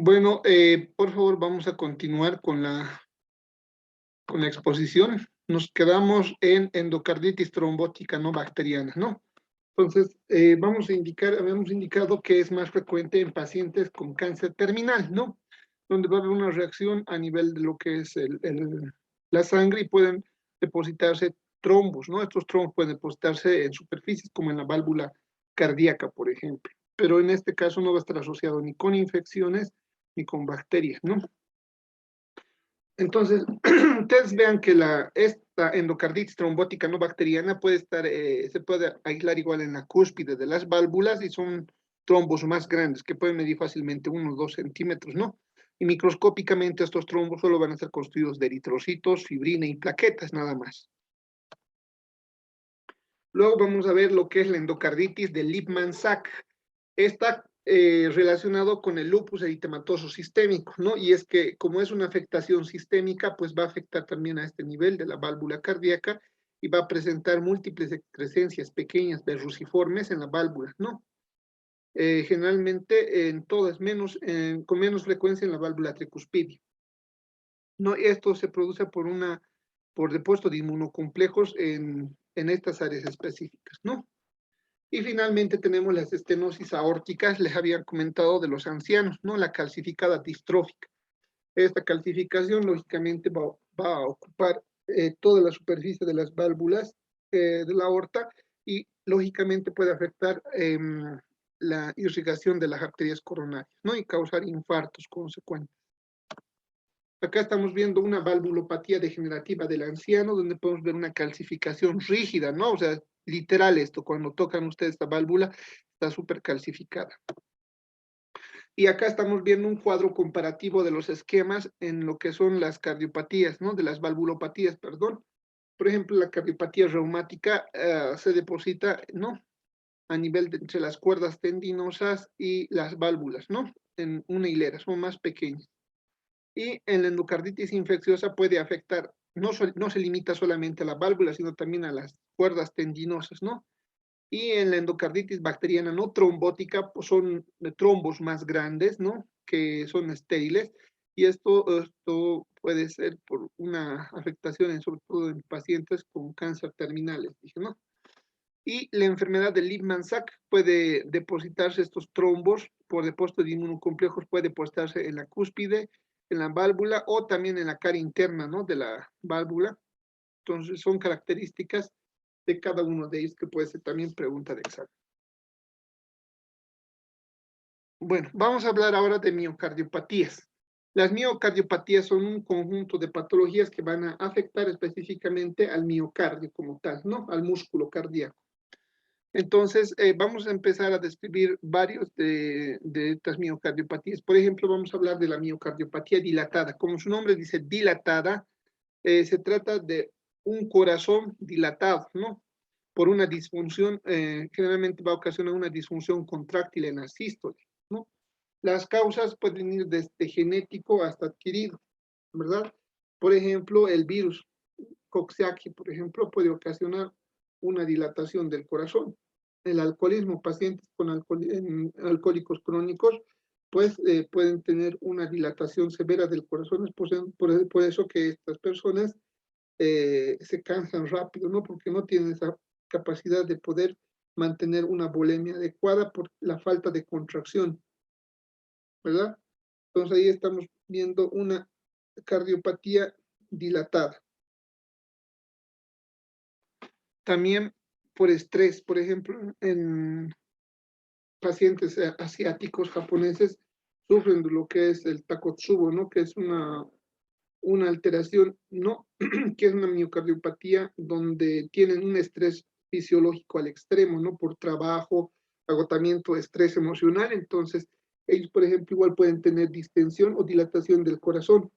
Bueno, por favor, vamos a continuar con la exposición. Nos quedamos en endocarditis trombótica no bacteriana, ¿no? Entonces, habíamos indicado que es más frecuente en pacientes con cáncer terminal, ¿no? Donde va a haber una reacción a nivel de lo que es la sangre y pueden depositarse trombos, ¿no? Estos trombos pueden depositarse en superficies como en la válvula cardíaca, por ejemplo. Pero en este caso no va a estar asociado ni con infecciones ni con bacterias, ¿no? Entonces, ustedes vean que esta endocarditis trombótica no bacteriana se puede aislar igual en la cúspide de las válvulas y son trombos más grandes que pueden medir fácilmente 1 o 2 centímetros, ¿no? Y microscópicamente estos trombos solo van a ser constituidos de eritrocitos, fibrina y plaquetas, nada más. Luego vamos a ver lo que es la endocarditis de Lippmann-Sachs. Está relacionado con el lupus eritematoso sistémico, ¿no? Y es que como es una afectación sistémica, pues va a afectar también a este nivel de la válvula cardíaca y va a presentar múltiples excrescencias pequeñas verruciformes en la válvula, ¿no? Generalmente en todas, con menos frecuencia en la válvula tricuspidia, ¿no? Y esto se produce por depósito de inmunocomplejos en estas áreas específicas, ¿no? Y finalmente tenemos las estenosis aórticas, les había comentado de los ancianos, ¿no? La calcificada distrófica. Esta calcificación, lógicamente, va a ocupar toda la superficie de las válvulas de la aorta y, lógicamente, puede afectar la irrigación de las arterias coronarias, ¿no? Y causar infartos consecuentes. Acá estamos viendo una valvulopatía degenerativa del anciano, donde podemos ver una calcificación rígida, ¿no? O sea, literal esto, cuando tocan ustedes esta válvula, está súper calcificada. Y acá estamos viendo un cuadro comparativo de los esquemas en lo que son las cardiopatías, ¿no? De las valvulopatías, perdón. Por ejemplo, la cardiopatía reumática se deposita, ¿no? A nivel entre las cuerdas tendinosas y las válvulas, ¿no? En una hilera, son más pequeñas. Y en la endocarditis infecciosa puede afectar, no se limita solamente a la válvula, sino también a las cuerdas tendinosas, ¿no? Y en la endocarditis bacteriana no trombótica, pues son trombos más grandes, ¿no? Que son estériles, y esto puede ser por una afectación, sobre todo en pacientes con cáncer terminales, dije, ¿no? Y la enfermedad de Lippmann-Sachs puede depositarse estos trombos por depósito de inmunocomplejos, puede depositarse en la cúspide, en la válvula o también en la cara interna, ¿no? De la válvula. Entonces son características de cada uno de ellos que puede ser también pregunta de examen. Bueno, vamos a hablar ahora de miocardiopatías. Las miocardiopatías son un conjunto de patologías que van a afectar específicamente al miocardio como tal, ¿no? Al músculo cardíaco. Entonces, vamos a empezar a describir varios de estas miocardiopatías. Por ejemplo, vamos a hablar de la miocardiopatía dilatada. Como su nombre dice, dilatada, se trata de un corazón dilatado, ¿no? Por una disfunción, generalmente va a ocasionar una disfunción contráctil en la sístole, ¿no? Las causas pueden ir desde genético hasta adquirido, ¿verdad? Por ejemplo, el virus Coxsackie, por ejemplo, puede ocasionar una dilatación del corazón. El alcoholismo, pacientes con alcohólicos crónicos, pues pueden tener una dilatación severa del corazón. Es por eso que estas personas se cansan rápido, ¿no? Porque no tienen esa capacidad de poder mantener una volemia adecuada por la falta de contracción, ¿verdad? Entonces ahí estamos viendo una cardiopatía dilatada. También por estrés, por ejemplo, en pacientes asiáticos, japoneses, sufren de lo que es el Takotsubo, ¿no? Que es una alteración, ¿no? Que es una miocardiopatía donde tienen un estrés fisiológico al extremo, ¿no? Por trabajo, agotamiento, estrés emocional. Entonces, ellos, por ejemplo, igual pueden tener distensión o dilatación del corazón.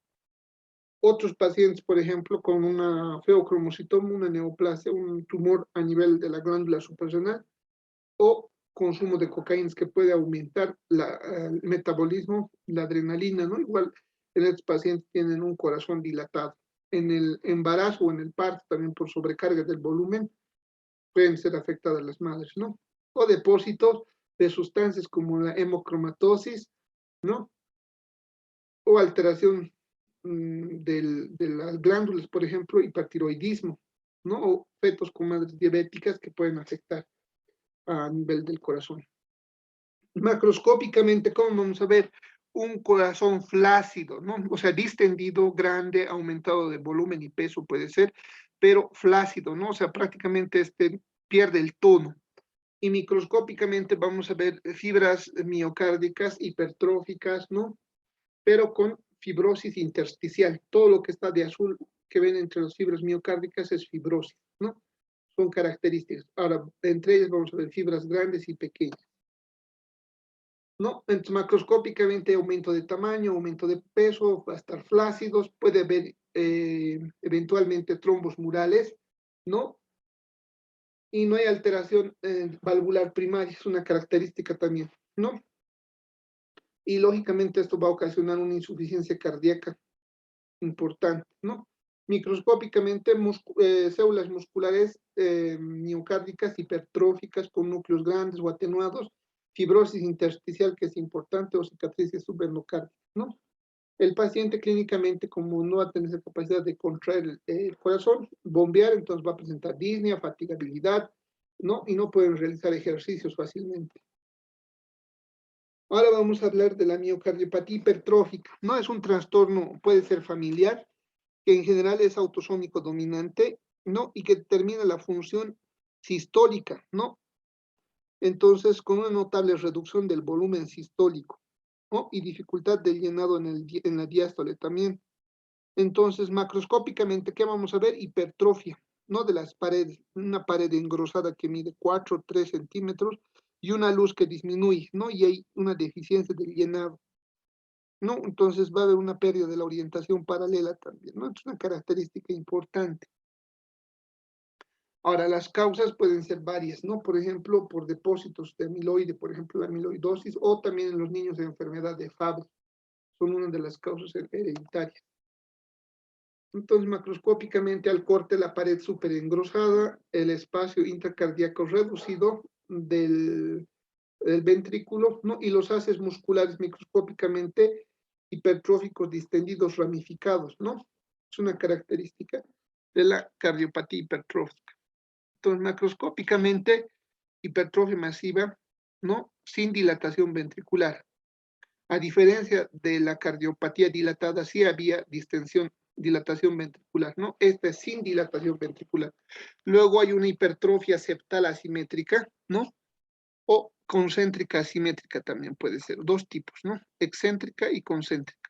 Otros pacientes, por ejemplo, con una feocromocitoma, una neoplasia, un tumor a nivel de la glándula suprarrenal, o consumo de cocaína que puede aumentar el metabolismo, la adrenalina, ¿no? Igual en estos pacientes tienen un corazón dilatado. En el embarazo o en el parto, también por sobrecarga del volumen, pueden ser afectadas las madres, ¿no? O depósitos de sustancias como la hemocromatosis, ¿no? o alteración de las glándulas, por ejemplo, hipertiroidismo, ¿no? O fetos con madres diabéticas que pueden afectar a nivel del corazón. Macroscópicamente, ¿cómo vamos a ver? Un corazón flácido, ¿no? O sea, distendido, grande, aumentado de volumen y peso puede ser, pero flácido, ¿no? O sea, prácticamente pierde el tono. Y microscópicamente vamos a ver fibras miocárdicas hipertróficas, ¿no? Pero con fibrosis intersticial. Todo lo que está de azul que ven entre las fibras miocárdicas es fibrosis, ¿no? Son características. Ahora, entre ellas vamos a ver fibras grandes y pequeñas, ¿no? Entonces, macroscópicamente aumento de tamaño, aumento de peso, va a estar flácidos, puede haber eventualmente trombos murales, ¿no? Y no hay alteración valvular primaria, es una característica también, ¿no? Y lógicamente esto va a ocasionar una insuficiencia cardíaca importante, ¿no? Microscópicamente, células musculares miocárdicas hipertróficas con núcleos grandes o atenuados, fibrosis intersticial que es importante o cicatrices subendocárdicas, ¿no? El paciente clínicamente, como no va a tener esa capacidad de contraer el corazón, bombear, entonces va a presentar disnea, fatigabilidad, ¿no? Y no pueden realizar ejercicios fácilmente. Ahora vamos a hablar de la miocardiopatía hipertrófica. No es un trastorno, puede ser familiar, que en general es autosómico dominante, ¿no? Y que determina la función sistólica, ¿no? Entonces, con una notable reducción del volumen sistólico, ¿no? Y dificultad del llenado en la diástole también. Entonces, macroscópicamente, ¿qué vamos a ver? Hipertrofia, ¿no? De las paredes, una pared engrosada que mide 4 o 3 centímetros y una luz que disminuye, ¿no? Y hay una deficiencia del llenado, ¿no? Entonces va a haber una pérdida de la orientación paralela también, ¿no? Es una característica importante. Ahora, las causas pueden ser varias, ¿no? Por ejemplo, por depósitos de amiloide, por ejemplo, la amiloidosis, o también en los niños de enfermedad de Fabry, son una de las causas hereditarias. Entonces, macroscópicamente, al corte la pared súper engrosada, el espacio intracardíaco reducido del ventrículo, ¿no? Y los haces musculares microscópicamente hipertróficos, distendidos, ramificados, ¿no? Es una característica de la cardiopatía hipertrófica. Entonces, macroscópicamente, hipertrofia masiva, ¿no? Sin dilatación ventricular. A diferencia de la cardiopatía dilatada, sí había dilatación ventricular, ¿no? Esta es sin dilatación ventricular. Luego hay una hipertrofia septal asimétrica, ¿no? O concéntrica asimétrica también puede ser, dos tipos, ¿no? Excéntrica y concéntrica.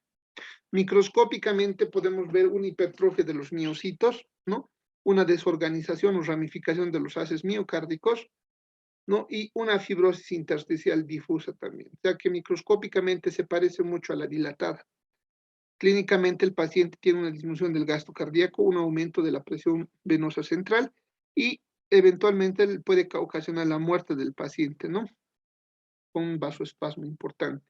Microscópicamente podemos ver una hipertrofia de los miocitos, ¿no? Una desorganización o ramificación de los haces miocárdicos, ¿no? Y una fibrosis intersticial difusa también, ya que microscópicamente se parece mucho a la dilatada. Clínicamente el paciente tiene una disminución del gasto cardíaco, un aumento de la presión venosa central y eventualmente puede ocasionar la muerte del paciente, ¿no? Con un vasoespasmo importante.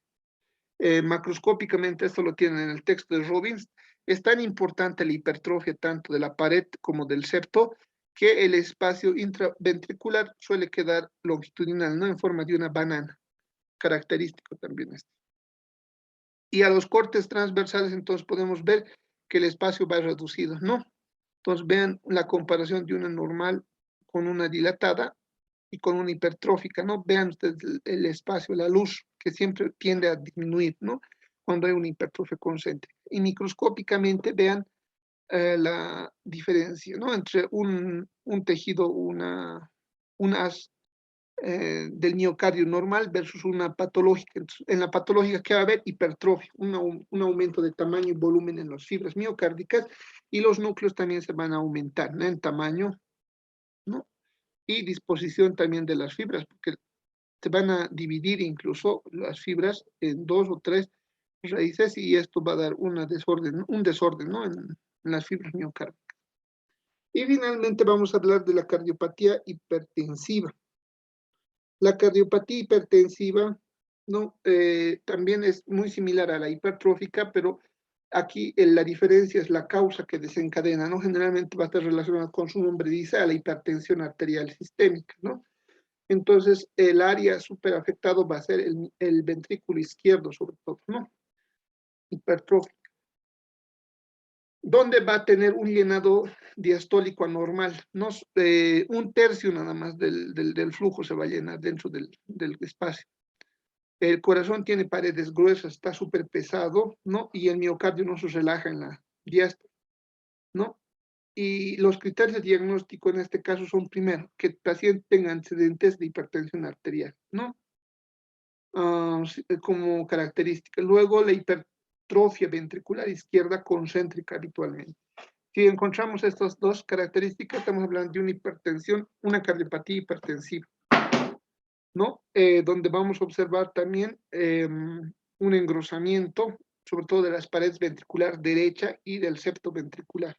Macroscópicamente, esto lo tienen en el texto de Robbins, es tan importante la hipertrofia tanto de la pared como del septo que el espacio intraventricular suele quedar longitudinal, ¿no? En forma de una banana, característico también esto. Y a los cortes transversales, entonces podemos ver que el espacio va reducido, ¿no? Entonces vean la comparación de una normal con una dilatada y con una hipertrófica, ¿no? Vean ustedes el espacio, la luz, que siempre tiende a disminuir, ¿no? Cuando hay una hipertrofia concéntrica. Y microscópicamente vean la diferencia, ¿no? Entre un tejido, un haz del miocardio normal versus una patológica. Entonces, en la patológica, ¿qué va a haber? Hipertrofia, un aumento de tamaño y volumen en las fibras miocárdicas y los núcleos también se van a aumentar, ¿no? En tamaño, ¿no? Y disposición también de las fibras, porque se van a dividir incluso las fibras en 2 o 3 raíces y esto va a dar un desorden, ¿no? En las fibras miocárdicas. Y finalmente vamos a hablar de la cardiopatía hipertensiva. La cardiopatía hipertensiva, ¿no? También es muy similar a la hipertrófica, pero aquí la diferencia es la causa que desencadena, ¿no? Generalmente va a estar relacionada con su nombre dice a la hipertensión arterial sistémica, ¿no? Entonces, el área súper afectado va a ser el ventrículo izquierdo, sobre todo, ¿no? hipertrófica. ¿Dónde va a tener un llenado diastólico anormal? No, un tercio nada más del flujo se va a llenar dentro del espacio. El corazón tiene paredes gruesas, está súper pesado, ¿no? Y el miocardio no se relaja en la diástole, ¿no? Y los criterios de diagnóstico en este caso son, primero, que el paciente tenga antecedentes de hipertensión arterial, ¿no? Como característica. Luego, la hipertrofia ventricular izquierda concéntrica habitualmente. Si encontramos estas dos características, estamos hablando de una hipertensión, una cardiopatía hipertensiva, ¿no? Donde vamos a observar también un engrosamiento, sobre todo de las paredes ventricular derecha y del septo ventricular.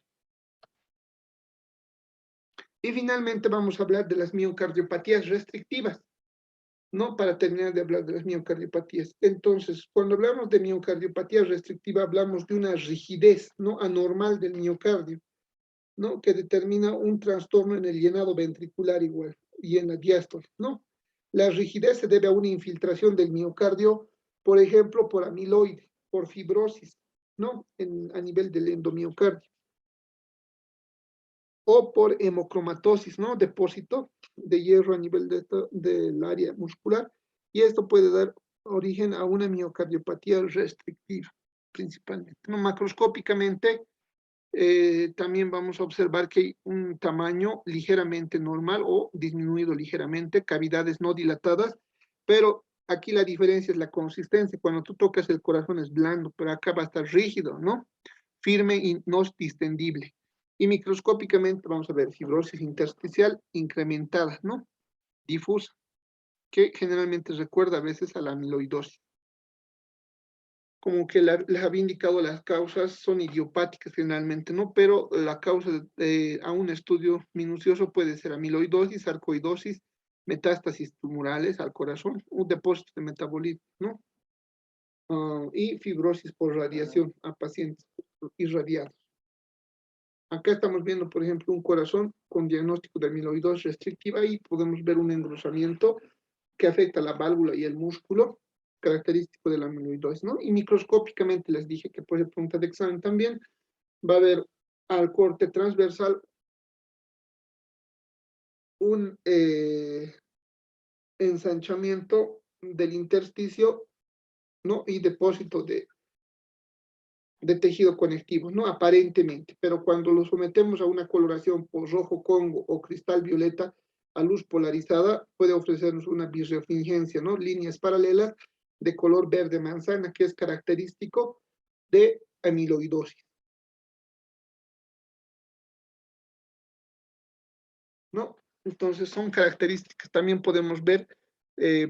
Y finalmente vamos a hablar de las miocardiopatías restrictivas, ¿no? Para terminar de hablar de las miocardiopatías. Entonces, cuando hablamos de miocardiopatía restrictiva, hablamos de una rigidez, ¿no? Anormal del miocardio, ¿no? Que determina un trastorno en el llenado ventricular igual y en la diástole, ¿no? La rigidez se debe a una infiltración del miocardio, por ejemplo, por amiloide, por fibrosis, ¿no? A nivel del endomiocardio. O por hemocromatosis, ¿no? Depósito de hierro a nivel del área muscular. Y esto puede dar origen a una miocardiopatía restrictiva, principalmente. ¿No? Macroscópicamente, también vamos a observar que hay un tamaño ligeramente normal o disminuido ligeramente, cavidades no dilatadas, pero aquí la diferencia es la consistencia. Cuando tú tocas el corazón es blando, pero acá va a estar rígido, ¿no? Firme y no distendible. Y microscópicamente vamos a ver fibrosis intersticial incrementada, ¿no? Difusa, que generalmente recuerda a veces a la amiloidosis. Como que les había indicado las causas son idiopáticas generalmente, ¿no? Pero la causa a un estudio minucioso puede ser amiloidosis, sarcoidosis, metástasis tumorales al corazón, un depósito de metabolismo, ¿no? Y fibrosis por radiación a pacientes irradiados. Acá estamos viendo, por ejemplo, un corazón con diagnóstico de amiloidosis restrictiva y podemos ver un engrosamiento que afecta la válvula y el músculo, característico de la amiloidosis, ¿no? Y microscópicamente les dije que por punta de examen también va a haber al corte transversal un ensanchamiento del intersticio, ¿no? Y depósito de tejido conectivo, ¿no? Aparentemente, pero cuando lo sometemos a una coloración por rojo Congo o cristal violeta a luz polarizada, puede ofrecernos una birrefringencia, ¿no? Líneas paralelas de color verde manzana, que es característico de amiloidosis, ¿no? Entonces son características. También podemos ver,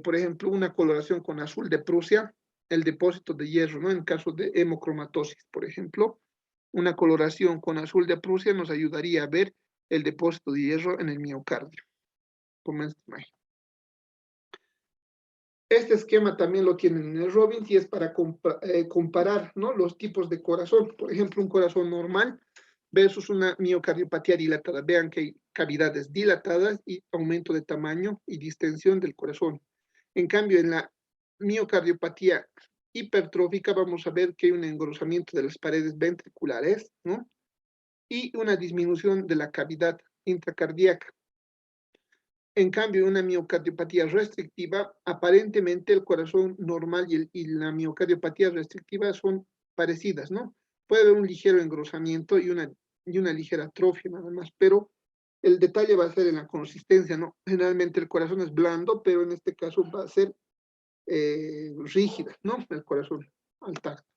por ejemplo, una coloración con azul de Prusia, el depósito de hierro, ¿no? En caso de hemocromatosis, por ejemplo, una coloración con azul de Prusia nos ayudaría a ver el depósito de hierro en el miocardio, como esta imagen. Este esquema también lo tienen en el Robbins y es para comparar, ¿no? Los tipos de corazón. Por ejemplo, un corazón normal versus una miocardiopatía dilatada. Vean que hay cavidades dilatadas y aumento de tamaño y distensión del corazón. En cambio, en la miocardiopatía hipertrófica vamos a ver que hay un engrosamiento de las paredes ventriculares, ¿no? Y una disminución de la cavidad intracardíaca. En cambio, una miocardiopatía restrictiva, aparentemente el corazón normal y la miocardiopatía restrictiva son parecidas, ¿no? Puede haber un ligero engrosamiento y una ligera atrofia nada más, pero el detalle va a ser en la consistencia, ¿no? Generalmente el corazón es blando, pero en este caso va a ser rígida, ¿no? El corazón al tacto.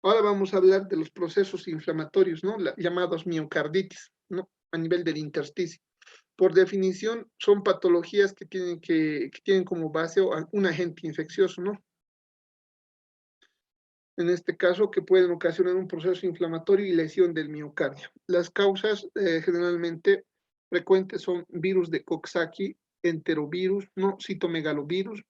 Ahora vamos a hablar de los procesos inflamatorios, ¿no? Llamados miocarditis, ¿no? A nivel del intersticio. Por definición, son patologías que tienen como base un agente infeccioso, ¿no? En este caso, que pueden ocasionar un proceso inflamatorio y lesión del miocardio. Las causas generalmente frecuentes son virus de Coxsackie, enterovirus, ¿no? Citomegalovirus,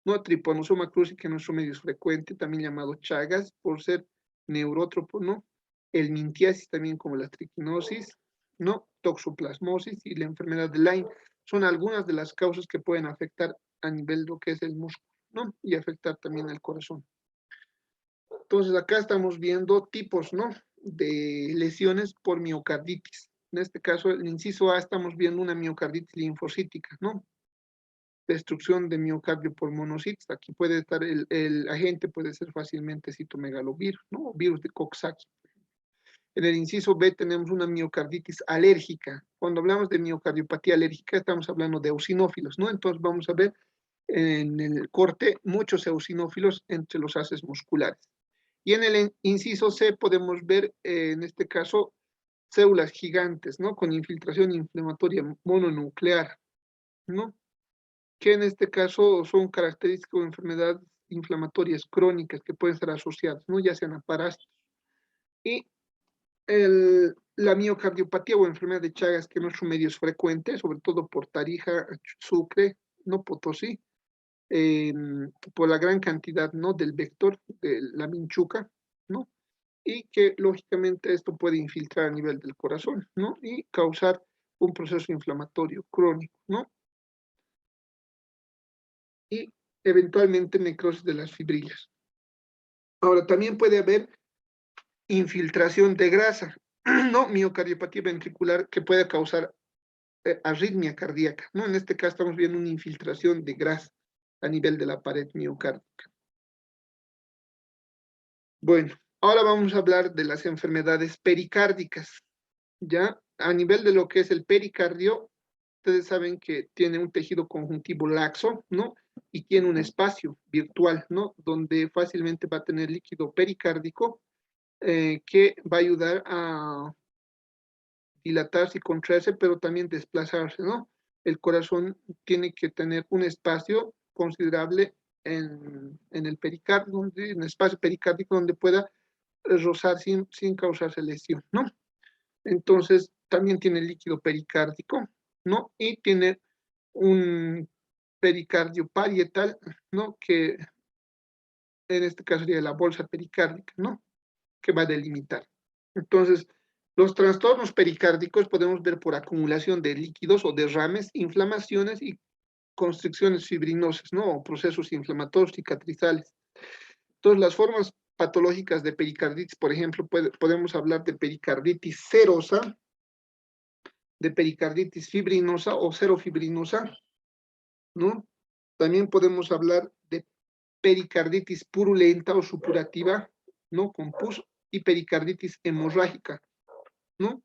¿no? Trypanosoma cruzi, que en nuestro medio es frecuente, también llamado Chagas, por ser neurótropo, ¿no? El mintiasis también como la triquinosis, ¿no? Toxoplasmosis y la enfermedad de Lyme son algunas de las causas que pueden afectar a nivel de lo que es el músculo, ¿no? Y afectar también al corazón. Entonces, acá estamos viendo tipos, ¿no? De lesiones por miocarditis. En este caso, el inciso A, estamos viendo una miocarditis linfocítica, ¿no? Destrucción de miocardio por monocitos. Aquí puede estar el agente, puede ser fácilmente citomegalovirus, ¿no? O virus de Coxsackie. En el inciso B tenemos una miocarditis alérgica. Cuando hablamos de miocardiopatía alérgica, estamos hablando de eosinófilos, ¿no? Entonces vamos a ver en el corte muchos eosinófilos entre los haces musculares. Y en el inciso C podemos ver, en este caso, células gigantes, ¿no? Con infiltración inflamatoria mononuclear, ¿no? Que en este caso son características de enfermedades inflamatorias crónicas que pueden estar asociadas, ¿no? Ya sean a parásitos. Y la miocardiopatía o enfermedad de Chagas, que en nuestro medio es frecuente, sobre todo por Tarija, Sucre, no Potosí, por la gran cantidad, ¿no? Del vector de la minchuca, ¿no? Y que lógicamente esto puede infiltrar a nivel del corazón, ¿no? Y causar un proceso inflamatorio crónico, ¿no? Y eventualmente necrosis de las fibrillas. Ahora, también puede haber infiltración de grasa, ¿no? Miocardiopatía ventricular que puede causar arritmia cardíaca, ¿no? En este caso estamos viendo una infiltración de grasa a nivel de la pared miocárdica. Bueno, ahora vamos a hablar de las enfermedades pericárdicas, ¿ya? A nivel de lo que es el pericardio, ustedes saben que tiene un tejido conjuntivo laxo, ¿no? Y tiene un espacio virtual, ¿no? Donde fácilmente va a tener líquido pericárdico que va a ayudar a dilatarse y contraerse, pero también desplazarse, ¿no? El corazón tiene que tener un espacio considerable en el pericardio, en el espacio pericárdico donde pueda rozar sin causarse lesión, ¿no? Entonces, también tiene líquido pericárdico, ¿no? Y tiene un pericardio parietal, ¿no? Que en este caso sería la bolsa pericárdica, ¿no? Que va a delimitar. Entonces, los trastornos pericárdicos podemos ver por acumulación de líquidos o derrames, inflamaciones y constricciones fibrinosas, ¿no? O procesos inflamatorios cicatrizales. Entonces, las formas patológicas de pericarditis, por ejemplo, podemos hablar de pericarditis serosa, de pericarditis fibrinosa o serofibrinosa, ¿no? También podemos hablar de pericarditis purulenta o supurativa, ¿no? Con pus, y pericarditis hemorrágica, ¿no?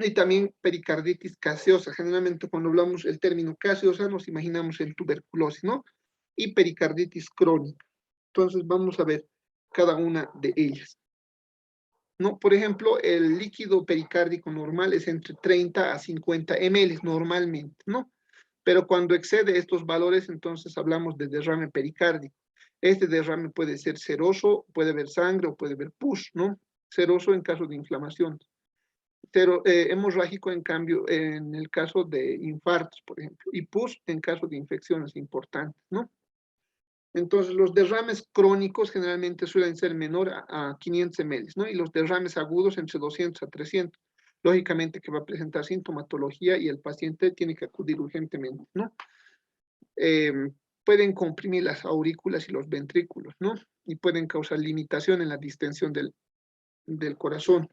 Y también pericarditis gaseosa. Generalmente cuando hablamos el término gaseosa nos imaginamos en tuberculosis, ¿no? Y pericarditis crónica. Entonces vamos a ver cada una de ellas, ¿no? Por ejemplo, el líquido pericárdico normal es entre 30 a 50 ml normalmente, ¿no? Pero cuando excede estos valores, entonces hablamos de derrame pericárdico. Este derrame puede ser seroso, puede haber sangre o puede haber pus, ¿no? Seroso en caso de inflamación. Pero hemorrágico, en cambio, en el caso de infartos, por ejemplo, y pus en caso de infecciones importantes, ¿no? Entonces, los derrames crónicos generalmente suelen ser menor a 500 ml, ¿no? Y los derrames agudos entre 200 a 300. Lógicamente que va a presentar sintomatología y el paciente tiene que acudir urgentemente, ¿no? Eh, pueden comprimir las aurículas y los ventrículos, ¿no? Y pueden causar limitación en la distensión del corazón.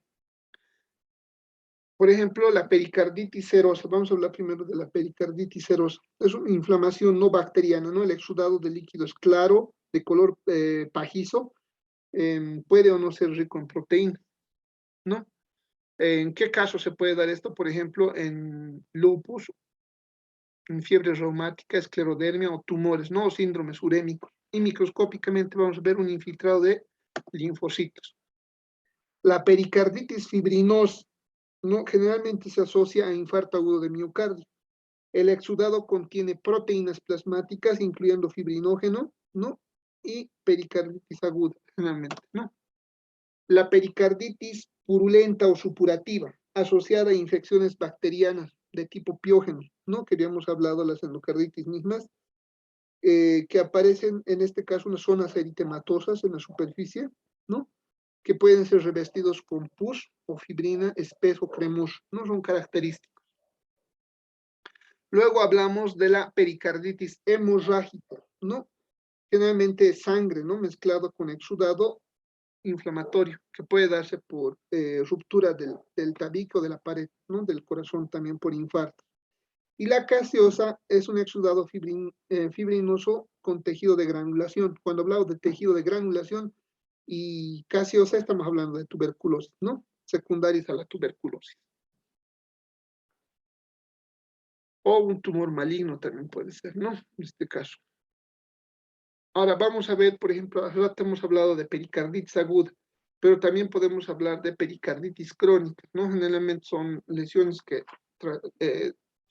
Por ejemplo, la pericarditis serosa. Vamos a hablar primero de la pericarditis serosa. Es una inflamación no bacteriana, ¿no? El exudado de líquido es claro, de color pajizo, puede o no ser rico en proteína, ¿no? ¿En qué caso se puede dar esto? Por ejemplo, en lupus, en fiebre reumática, esclerodermia o tumores, ¿no? O síndromes urémicos. Y microscópicamente vamos a ver un infiltrado de linfocitos. La pericarditis fibrinosa, ¿no? Generalmente se asocia a infarto agudo de miocardio. El exudado contiene proteínas plasmáticas, incluyendo fibrinógeno, ¿no? Y pericarditis aguda, generalmente, ¿no? La pericarditis purulenta o supurativa, asociada a infecciones bacterianas de tipo piógeno, ¿no? Que habíamos hablado, las endocarditis mismas, que aparecen en este caso unas zonas eritematosas en la superficie, ¿no? Que pueden ser revestidos con pus o fibrina espeso cremoso, no son característicos. Luego hablamos de la pericarditis hemorrágica, ¿no? generalmente sangre, ¿no? Mezclado con exudado inflamatorio, que puede darse por ruptura del tabique o de la pared, ¿no? Del corazón, también por infarto. Y la gaseosa es un exudado fibrinoso con tejido de granulación. Cuando hablamos de tejido de granulación y gaseosa, estamos hablando de tuberculosis, ¿no? Secundarias a la tuberculosis. O un tumor maligno también puede ser, ¿no? En este caso. Ahora vamos a ver, por ejemplo, hace rato hemos hablado de pericarditis aguda, pero también podemos hablar de pericarditis crónica, ¿no? Generalmente son lesiones que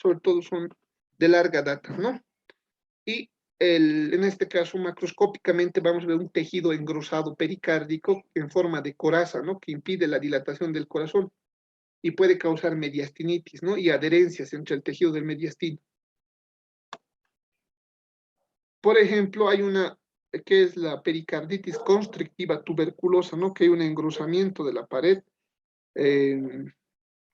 sobre todo son de larga data, ¿no? Y en este caso, macroscópicamente vamos a ver un tejido engrosado pericárdico en forma de coraza, ¿no? Que impide la dilatación del corazón y puede causar mediastinitis, ¿no? Y adherencias entre el tejido del mediastino. Por ejemplo, hay una que es la pericarditis constrictiva tuberculosa, ¿no? Que hay un engrosamiento de la pared eh,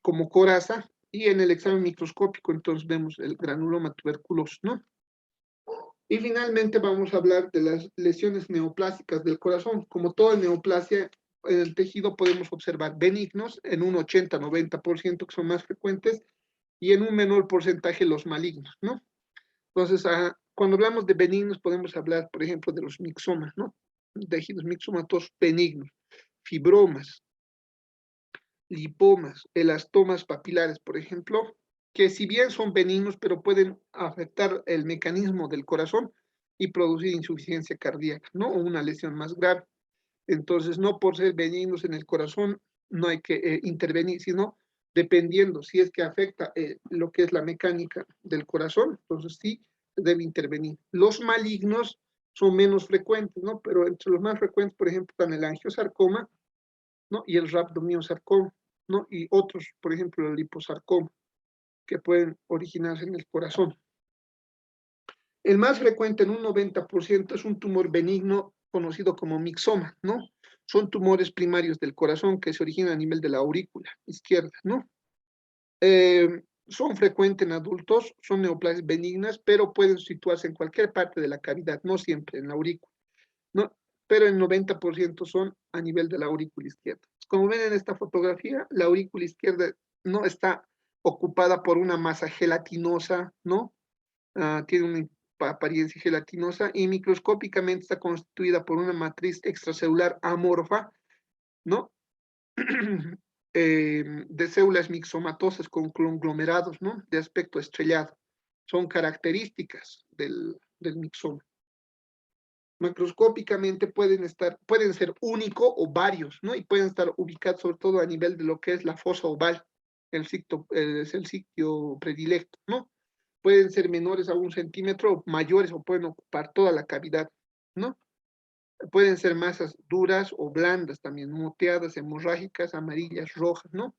como coraza y en el examen microscópico entonces vemos el granuloma tuberculoso, ¿no? Y finalmente vamos a hablar de las lesiones neoplásicas del corazón. Como toda neoplasia, en el tejido podemos observar benignos en un 80-90% que son más frecuentes y en un menor porcentaje los malignos, ¿no? Entonces, cuando hablamos de benignos podemos hablar, por ejemplo, de los mixomas, ¿no? Tejidos mixomatosos benignos, fibromas, lipomas, elastomas papilares, por ejemplo, que si bien son benignos, pero pueden afectar el mecanismo del corazón y producir insuficiencia cardíaca, ¿no? O una lesión más grave. Entonces, no por ser benignos en el corazón, no hay que intervenir, sino dependiendo si es que afecta lo que es la mecánica del corazón, entonces sí debe intervenir. Los malignos son menos frecuentes, ¿no? Pero entre los más frecuentes, por ejemplo, están el angiosarcoma, ¿no? Y el rhabdomyosarcoma, ¿no? Y otros, por ejemplo, el liposarcoma, que pueden originarse en el corazón. El más frecuente en un 90% es un tumor benigno conocido como mixoma, ¿no? Son tumores primarios del corazón que se originan a nivel de la aurícula izquierda, ¿no? Son frecuentes en adultos, son neoplasias benignas, pero pueden situarse en cualquier parte de la cavidad, no siempre en la aurícula, ¿no? Pero el 90% son a nivel de la aurícula izquierda. Como ven en esta fotografía, la aurícula izquierda no está ocupada por una masa gelatinosa, ¿no? Tiene una apariencia gelatinosa y microscópicamente está constituida por una matriz extracelular amorfa, ¿no? De células mixomatosas con conglomerados, ¿no? De aspecto estrellado. Son características del mixoma. Macroscópicamente pueden ser único o varios, ¿no? Y pueden estar ubicados sobre todo a nivel de lo que es la fosa oval, es el sitio predilecto, ¿no? Pueden ser menores a 1 centímetro, o mayores o pueden ocupar toda la cavidad, ¿no? Pueden ser masas duras o blandas también, moteadas, hemorrágicas, amarillas, rojas, ¿no?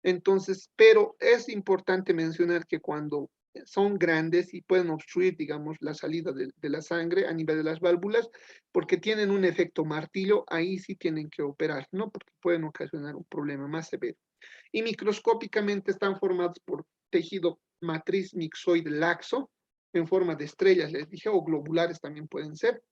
Entonces, pero es importante mencionar que cuando son grandes y pueden obstruir, digamos, la salida de la sangre a nivel de las válvulas, porque tienen un efecto martillo, ahí sí tienen que operar, ¿no? Porque pueden ocasionar un problema más severo. Y microscópicamente están formados por tejido matriz mixoide laxo, en forma de estrellas, les dije, o globulares también pueden ser,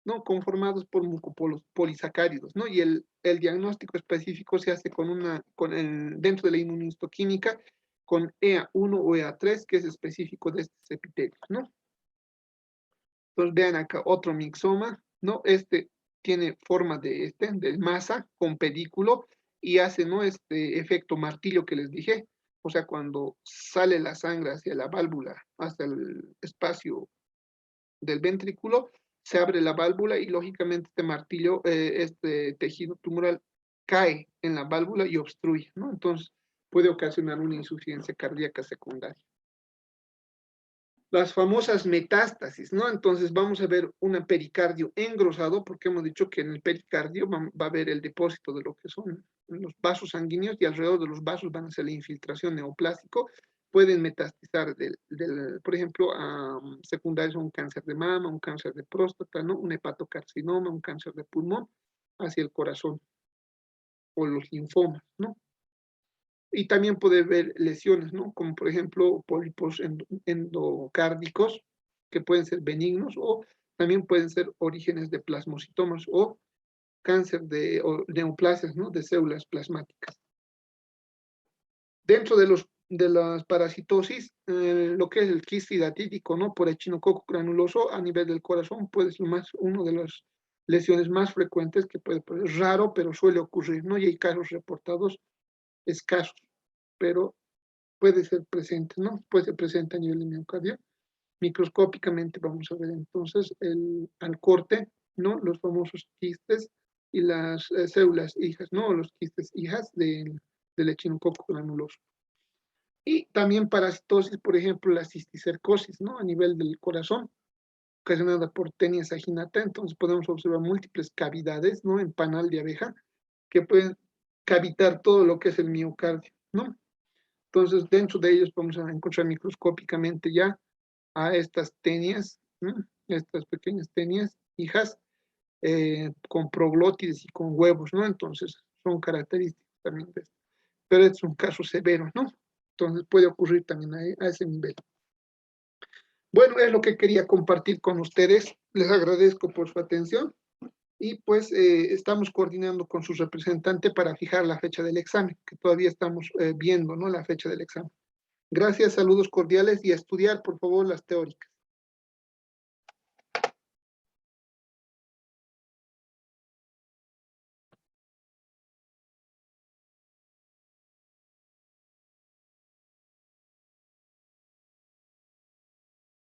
¿no? Conformados por mucopolisacáridos, ¿no? Y el diagnóstico específico se hace dentro de la inmunohistoquímica con EA1 o EA3, que es específico de estos epitelios, ¿no? Entonces vean acá otro mixoma, ¿no? Este tiene forma de masa con pedículo y hace, ¿no? Este efecto martillo que les dije. O sea, cuando sale la sangre hacia la válvula, hasta el espacio del ventrículo, se abre la válvula y lógicamente este martillo, este tejido tumoral cae en la válvula y obstruye, ¿no? Entonces puede ocasionar una insuficiencia cardíaca secundaria. Las famosas metástasis, ¿no? Entonces vamos a ver un pericardio engrosado, porque hemos dicho que en el pericardio va a haber el depósito de lo que son los vasos sanguíneos y alrededor de los vasos van a ser la infiltración neoplásico. Pueden metastizar, por ejemplo, a secundarios a un cáncer de mama, un cáncer de próstata, ¿no? Un hepatocarcinoma, un cáncer de pulmón, hacia el corazón, o los linfomas, ¿no? Y también puede haber lesiones, ¿no? Como por ejemplo pólipos endocárdicos, que pueden ser benignos, o también pueden ser orígenes de plasmocitomas o cáncer o neoplasias, ¿no? De células plasmáticas. Dentro de las parasitosis, lo que es el quiste hidatídico, ¿no? Por echinococo granuloso a nivel del corazón puede ser una de las lesiones más frecuentes que puede ser raro, pero suele ocurrir, ¿no? Y hay casos reportados escasos, pero puede ser presente, ¿no? Puede ser presente a nivel de miocardio. Microscópicamente vamos a ver entonces al corte, ¿no? Los famosos quistes y las células hijas, ¿no? Los quistes hijas del echinococo granuloso. Y también parasitosis, por ejemplo, la cisticercosis, ¿no? A nivel del corazón, ocasionada por Taenia saginata. Entonces podemos observar múltiples cavidades, ¿no? En panal de abeja, que pueden cavitar todo lo que es el miocardio, ¿no? Entonces, dentro de ellos vamos a encontrar microscópicamente ya a estas tenias, ¿no? Estas pequeñas tenias, hijas, con proglótides y con huevos, ¿no? Entonces, son características también de esto. Pero es un caso severo, ¿no? Entonces, puede ocurrir también a ese nivel. Bueno, es lo que quería compartir con ustedes. Les agradezco por su atención y pues estamos coordinando con su representante para fijar la fecha del examen, que todavía estamos viendo, ¿no? La fecha del examen. Gracias, saludos cordiales y a estudiar, por favor, las teóricas.